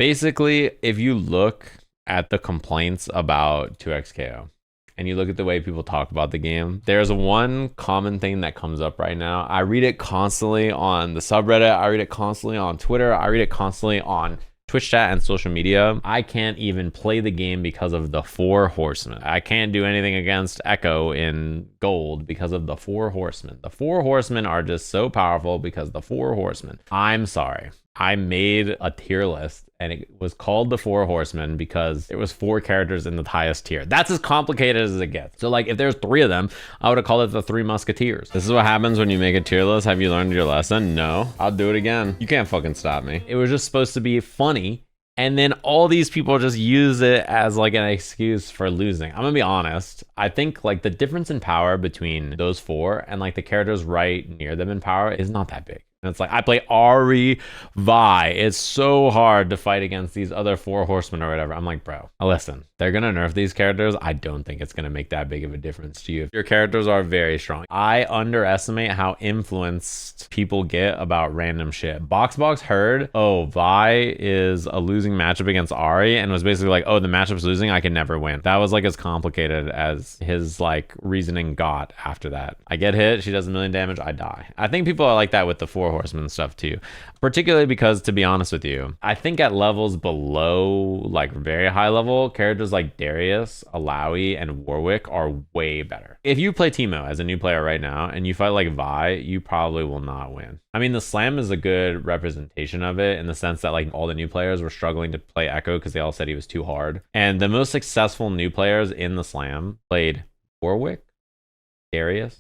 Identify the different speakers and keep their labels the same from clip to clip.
Speaker 1: Basically, if you look at the complaints about 2xKO and you look at the way people talk about the game, there's one common thing that comes up right now. I read it constantly on the subreddit. I read it constantly on Twitter. I read it constantly on Twitch chat and social media. I can't even play the game because of the 4 horsemen. I can't do anything against Echo in gold because of the 4 horsemen. The 4 horsemen are just so powerful because the 4 horsemen. I'm sorry. I made a tier list and it was called the 4 horsemen because it was 4 characters in the highest tier. That's as complicated as it gets. So like if there's 3 of them, I would have called it the 3 musketeers. This is what happens when you make a tier list. Have you learned your lesson? No. I'll do it again. You can't fucking stop me. It was just supposed to be funny. And then all these people just use it as like an excuse for losing. I'm gonna be honest. I think like the difference in power between those 4 and like the characters right near them in power is not that big. And it's like, I play Ari Vi. It's so hard to fight against these other 4 horsemen or whatever. I'm like, bro, listen, they're going to nerf these characters. I don't think it's going to make that big of a difference to you. Your characters are very strong. I underestimate how influenced people get about random shit. Boxbox heard, oh, Vi is a losing matchup against Ari and was basically like, oh, the matchup's losing. I can never win. That was like as complicated as his like reasoning got after that. I get hit. She does 1 million damage. I die. I think people are like that with the 4 horsemen stuff too, particularly because, to be honest with you, I think at levels below like very high level, characters like Darius, Alawi, and Warwick are way better. If you play Teemo as a new player right now and you fight like Vi, you probably will not win. I mean, the slam is a good representation of it in the sense that like all the new players were struggling to play Echo because they all said he was too hard, and the most successful new players in the slam played Warwick, Darius,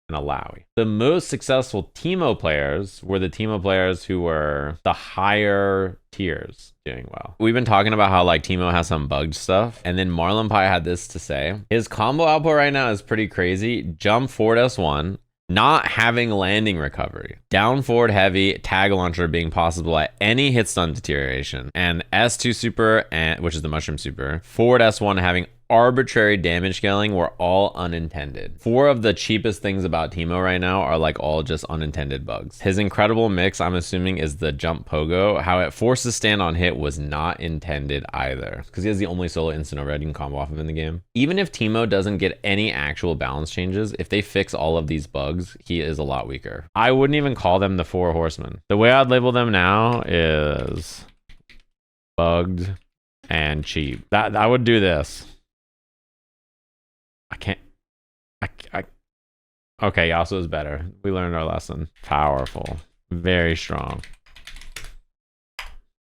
Speaker 1: and Alawi. The most successful Teemo players were the Teemo players who were the higher tiers doing well. We've been talking about how like Teemo has some bugged stuff, and then Marlon Pie had this to say. His combo output right now is pretty crazy. Jump forward S1, not having landing recovery, down forward heavy, tag launcher being possible at any hit stun deterioration, and S2 super, and which is the mushroom super, forward S1 having arbitrary damage scaling were all unintended. 4 of the cheapest things about Teemo right now are like all just unintended bugs. His incredible mix, I'm assuming, is the jump pogo. How it forces stand on hit was not intended either, because he has the only solo instant override you can combo off of in the game. Even if Teemo doesn't get any actual balance changes, if they fix all of these bugs, he is a lot weaker. I wouldn't even call them the 4 horsemen. The way I'd label them now is bugged and cheap. That I would do this. I can't. Okay, Yasuo is better. We learned our lesson. Powerful. Very strong.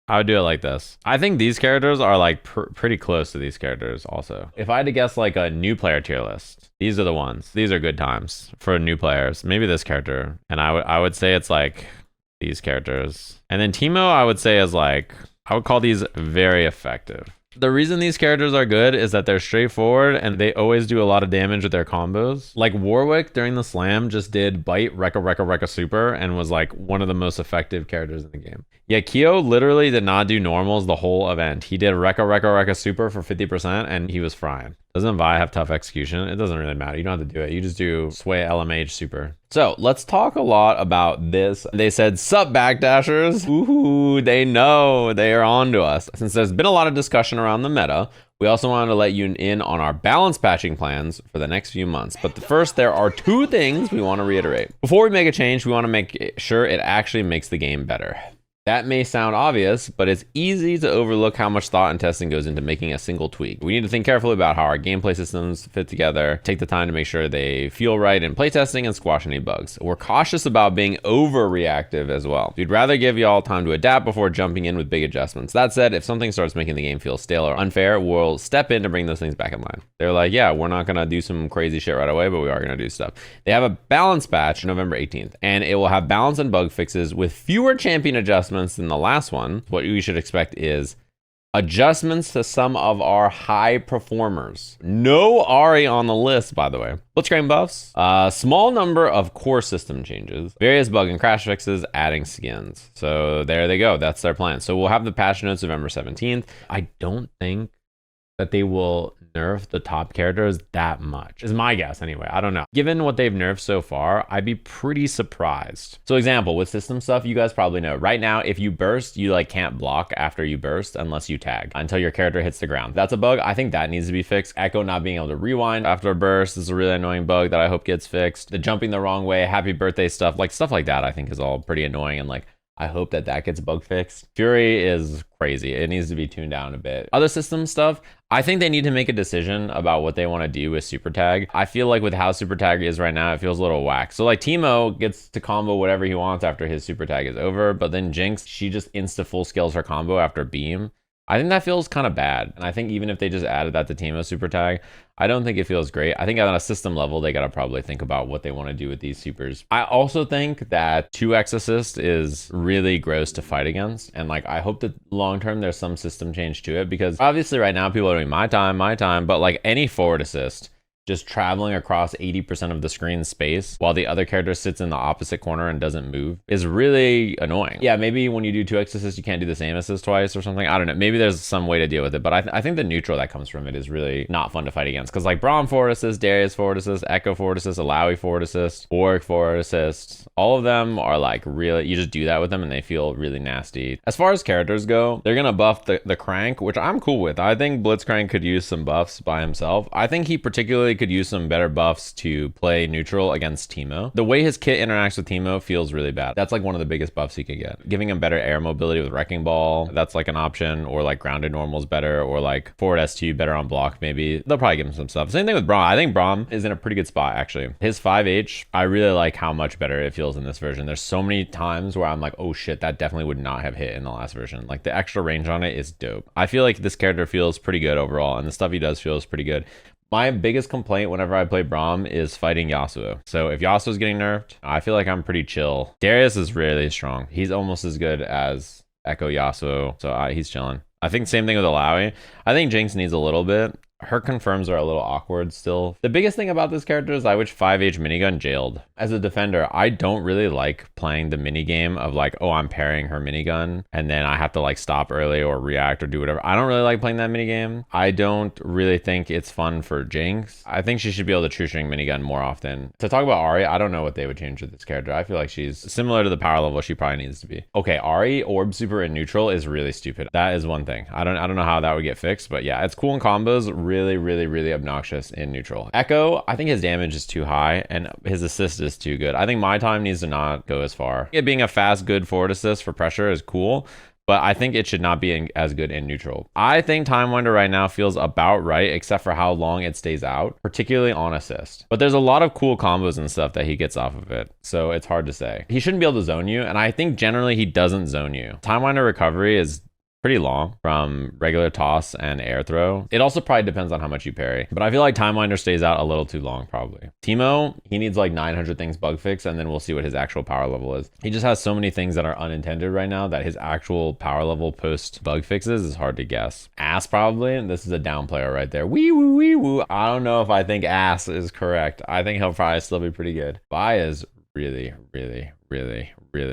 Speaker 1: I would do it like this. I think these characters are like pretty close to these characters also. If I had to guess like a new player tier list, these are the ones. These are good times for new players. Maybe this character. And I would say it's like these characters. And then Teemo, I would say is like, I would call these very effective. The reason these characters are good is that they're straightforward and they always do a lot of damage with their combos. Like Warwick during the slam just did bite Rekka super and was like one of the most effective characters in the game. Yeah, Kyo literally did not do normals the whole event. He did Rekka super for 50% and he was frying. Doesn't Vi have tough execution? It doesn't really matter. You don't have to do it. You just do Sway LMH super. So let's talk a lot about this. They said, sup backdashers? Ooh, they know. They are on to us. Since there's been a lot of discussion around the meta, we also wanted to let you in on our balance patching plans for the next few months. But first, there are 2 things we want to reiterate. Before we make a change, we want to make sure it actually makes the game better. That may sound obvious, but it's easy to overlook how much thought and testing goes into making a single tweak. We need to think carefully about how our gameplay systems fit together, take the time to make sure they feel right in playtesting, and squash any bugs. We're cautious about being overreactive as well. We'd rather give y'all time to adapt before jumping in with big adjustments. That said, if something starts making the game feel stale or unfair, we'll step in to bring those things back in line. They're like, yeah, we're not gonna do some crazy shit right away, but we are gonna do stuff. They have a balance patch November 18th, and it will have balance and bug fixes with fewer champion adjustments than the last one. What you should expect is adjustments to some of our high performers. No Ari on the list, by the way. Blitzcrank buffs, a small number of core system changes, various bug and crash fixes, adding skins. So there they go. That's their plan. So we'll have the patch notes November 17th. I don't think that they will nerf the top characters that much, is my guess anyway. I don't know. Given what they've nerfed so far, I'd be pretty surprised. So example, with system stuff, you guys probably know. Right now, if you burst, you like can't block after you burst unless you tag until your character hits the ground. That's a bug. I think that needs to be fixed. Echo not being able to rewind after a burst is a really annoying bug that I hope gets fixed. The jumping the wrong way, happy birthday stuff like that, I think is all pretty annoying, and like I hope that gets bug fixed. Fury is crazy. It needs to be tuned down a bit. Other system stuff, I think they need to make a decision about what they want to do with super tag. I feel like with how super tag is right now, it feels a little whack. So like Teemo gets to combo whatever he wants after his super tag is over, but then Jinx, she just insta full scales her combo after beam. I think that feels kind of bad. And I think even if they just added that to Teemo super tag, I don't think it feels great. I think on a system level, they got to probably think about what they want to do with these supers. I also think that 2x assist is really gross to fight against. And like, I hope that long term, there's some system change to it, because obviously right now people are doing my time, but like any forward assist, just traveling across 80% of the screen space while the other character sits in the opposite corner and doesn't move is really annoying. Yeah, maybe when you do 2x assist, you can't do the same assist twice or something. I don't know. Maybe there's some way to deal with it, but I think the neutral that comes from it is really not fun to fight against, because like Braum forward assist, Darius forward assist, Echo forward assist, Alawi forward assist, Warwick forward assist, all of them are like really, you just do that with them and they feel really nasty. As far as characters go, they're gonna buff the Crank, which I'm cool with. I think Blitzcrank could use some buffs by himself. I think he particularly could use some better buffs to play neutral against Teemo. The way his kit interacts with Teemo feels really bad. That's like one of the biggest buffs he could get. Giving him better air mobility with Wrecking Ball, that's like an option, or like grounded normals better, or like forward S2 better on block maybe. They'll probably give him some stuff. Same thing with Braum. I think Braum is in a pretty good spot actually. His 5H, I really like how much better it feels in this version. There's so many times where I'm like, oh shit, that definitely would not have hit in the last version. Like the extra range on it is dope. I feel like this character feels pretty good overall, and the stuff he does feels pretty good. My biggest complaint whenever I play Braum is fighting Yasuo. So if Yasuo's getting nerfed, I feel like I'm pretty chill. Darius is really strong. He's almost as good as Echo Yasuo, so he's chilling. I think same thing with Alawi. I think Jinx needs a little bit. Her confirms are a little awkward still. The biggest thing about this character is I wish 5H minigun jailed. As a defender, I don't really like playing the minigame of like, oh, I'm parrying her minigun and then I have to like stop early or react or do whatever. I don't really like playing that minigame. I don't really think it's fun for Jinx. I think she should be able to true string minigun more often. To talk about Ahri, I don't know what they would change with this character. I feel like she's similar to the power level she probably needs to be. Okay, Ahri orb super in neutral is really stupid. That is one thing. I don't know how that would get fixed, but yeah, it's cool in combos. Really obnoxious in neutral. Echo, I think his damage is too high and his assist is too good. I think my time needs to not go as far. It being a fast, good forward assist for pressure is cool, but I think it should not be as good in neutral. I think Time Winder right now feels about right, except for how long it stays out, particularly on assist. But there's a lot of cool combos and stuff that he gets off of it, so it's hard to say. He shouldn't be able to zone you, and I think generally he doesn't zone you. Time Winder recovery is pretty long from regular toss and air throw. It also probably depends on how much you parry, but I feel like Time Winder stays out a little too long probably. Teemo, he needs like 900 things bug fix, and then we'll see what his actual power level is. He just has so many things that are unintended right now that his actual power level post bug fixes is hard to guess. Ass probably, and this is a down player right there. Wee woo wee woo. I don't know if I think Ass is correct. I think he'll probably still be pretty good. Vi is really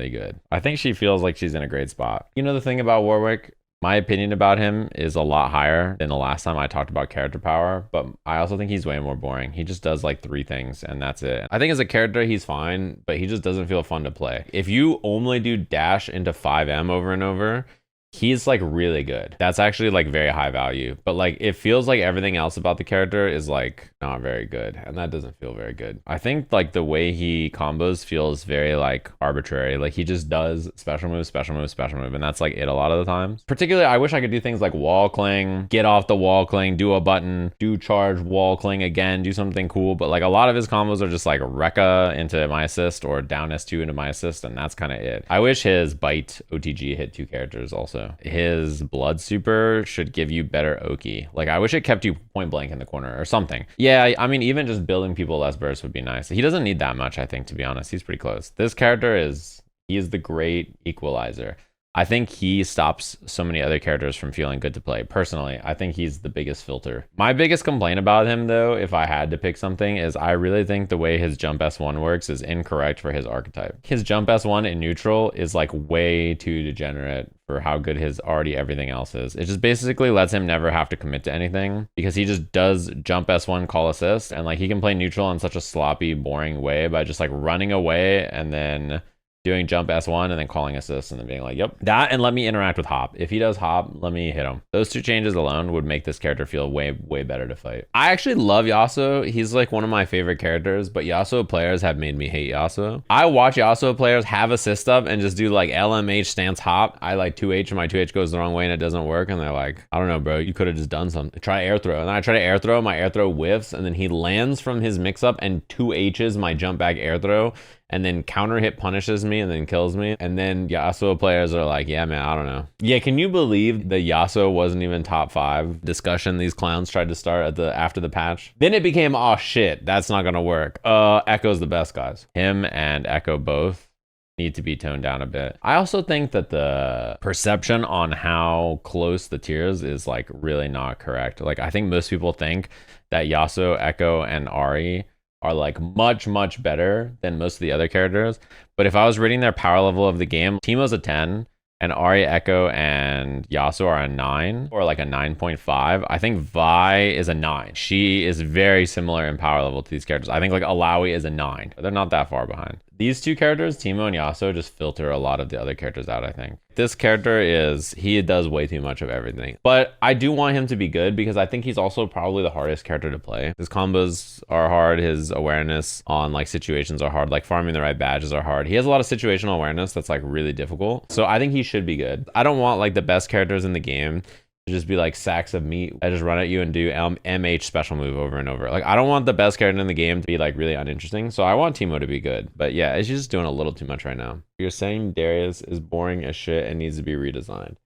Speaker 1: good. I think she feels like she's in a great spot. You know, the thing about Warwick, my opinion about him is a lot higher than the last time I talked about character power, but I also think he's way more boring. He just does like 3 things and that's it. I think as a character, he's fine, but he just doesn't feel fun to play. If you only do dash into 5M over and over, he's like really good. That's actually like very high value, but like it feels like everything else about the character is like not very good, and that doesn't feel very good. I think like the way he combos feels very like arbitrary. Like he just does special move, and that's like it a lot of the times. Particularly, I wish I could do things like wall cling, get off the wall cling, do a button, do charge, wall cling again, do something cool. But like a lot of his combos are just like Rekka into my assist or down S2 into my assist, and that's kind of it. I wish his bite OTG hit 2 characters also. His blood super should give you better Oki. Like I wish it kept you point blank in the corner or something. Yeah, I mean, even just building people less burst would be nice. He doesn't need that much, I think, to be honest. He's pretty close. This character he is the great equalizer. I think he stops so many other characters from feeling good to play. Personally, I think he's the biggest filter. My biggest complaint about him, though, if I had to pick something, is I really think the way his jump S1 works is incorrect for his archetype. His jump S1 in neutral is like way too degenerate for how good his already everything else is. It just basically lets him never have to commit to anything because he just does jump S1 call assist, and like he can play neutral in such a sloppy, boring way by just like running away and then doing jump S1 and then calling assist and then being like, yep, that, and let me interact with hop. If he does hop, let me hit him. Those two changes alone would make this character feel way better to fight. I actually love Yasuo. He's like one of my favorite characters, but Yasuo players have made me hate Yasuo. I watch Yasuo players have assist up and just do like LMH stance hop. I like 2H and my 2H goes the wrong way and it doesn't work, and they're like, I don't know, bro, you could have just done something. Try air throw. And then I try to air throw, my air throw whiffs, and then he lands from his mix up and 2Hs my jump back air throw, and then counter hit punishes me and then kills me. And then Yasuo players are like, yeah, man, I don't know. Yeah, can you believe the Yasuo wasn't even top 5 discussion these clowns tried to start at after the patch? Then it became, oh shit, that's not gonna work. Echo's the best, guys. Him and Echo both need to be toned down a bit. I also think that the perception on how close the tiers is like really not correct. Like I think most people think that Yasuo, Echo, and Ahri are like much better than most of the other characters. But if I was rating their power level of the game, Teemo's a 10 and Ahri, Echo, and Yasuo are a 9 or like a 9.5. I think Vi is a 9. She is very similar in power level to these characters. I think like Alawi is a 9. They're not that far behind. These two characters, Teemo and Yasuo, just filter a lot of the other characters out, I think. This character he does way too much of everything. But I do want him to be good because I think he's also probably the hardest character to play. His combos are hard. His awareness on like situations are hard. Like farming the right badges are hard. He has a lot of situational awareness that's like really difficult. So I think he should be good. I don't want like the best characters in the game to just be like sacks of meat. I just run at you and do MH special move over and over. Like I don't want the best character in the game to be like really uninteresting. So I want Teemo to be good. But yeah, it's just doing a little too much right now. You're saying Darius is boring as shit and needs to be redesigned.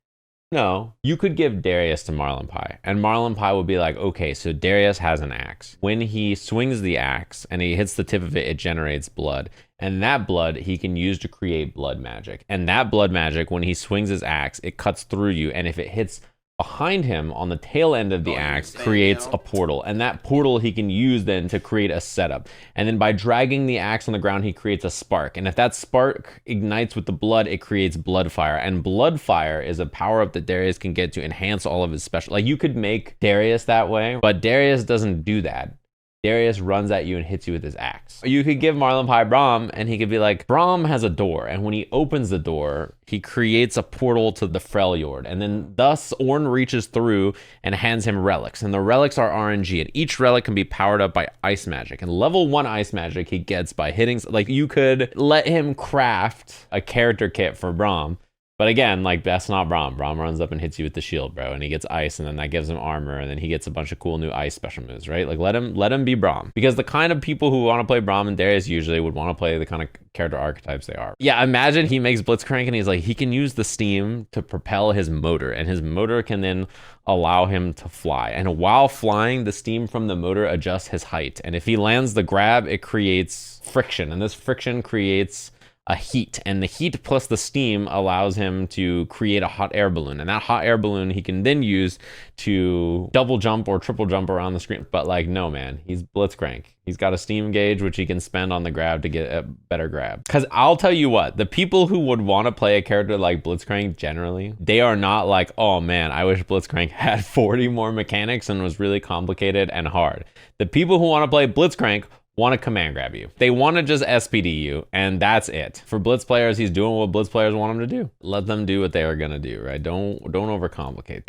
Speaker 1: No, you could give Darius to Marlinpie and Marlinpie would be like, okay, so Darius has an axe. When he swings the axe and he hits the tip of it, it generates blood. And that blood he can use to create blood magic. And that blood magic, when he swings his axe, it cuts through you. And if it hits behind him on the tail end of the axe, creates a portal, and that portal he can use then to create a setup, and then by dragging the axe on the ground he creates a spark, and if that spark ignites with the blood, it creates blood fire, and blood fire is a power up that Darius can get to enhance all of his special. Like you could make Darius that way, but Darius doesn't do that. Darius runs at you and hits you with his axe. You could give Marlinpie Braum and he could be like, Braum has a door, and when he opens the door, he creates a portal to the Freljord, and then thus Ornn reaches through and hands him relics, and the relics are RNG, and each relic can be powered up by ice magic, and level 1 ice magic he gets by hitting, like you could let him craft a character kit for Braum. But again, like that's not Braum. Braum runs up and hits you with the shield, bro, and he gets ice, and then that gives him armor, and then he gets a bunch of cool new ice special moves, right? Like let him be Braum, because the kind of people who want to play Braum and Darius usually would want to play the kind of character archetypes they are. Yeah, imagine he makes Blitzcrank and he's like, he can use the steam to propel his motor, and his motor can then allow him to fly, and while flying, the steam from the motor adjusts his height, and if he lands the grab, it creates friction, and this friction creates a heat, and the heat plus the steam allows him to create a hot air balloon, and that hot air balloon he can then use to double jump or triple jump around the screen. But like, no, man, he's Blitzcrank. He's got a steam gauge which he can spend on the grab to get a better grab. Because I'll tell you what, the people who would want to play a character like Blitzcrank generally, they are not like, oh man, I wish Blitzcrank had 40 more mechanics and was really complicated and hard. The people who want to play Blitzcrank want to command grab you. They want to just SPD you, and that's it. For Blitz players, he's doing what Blitz players want him to do. Let them do what they are going to do, right? Don't overcomplicate.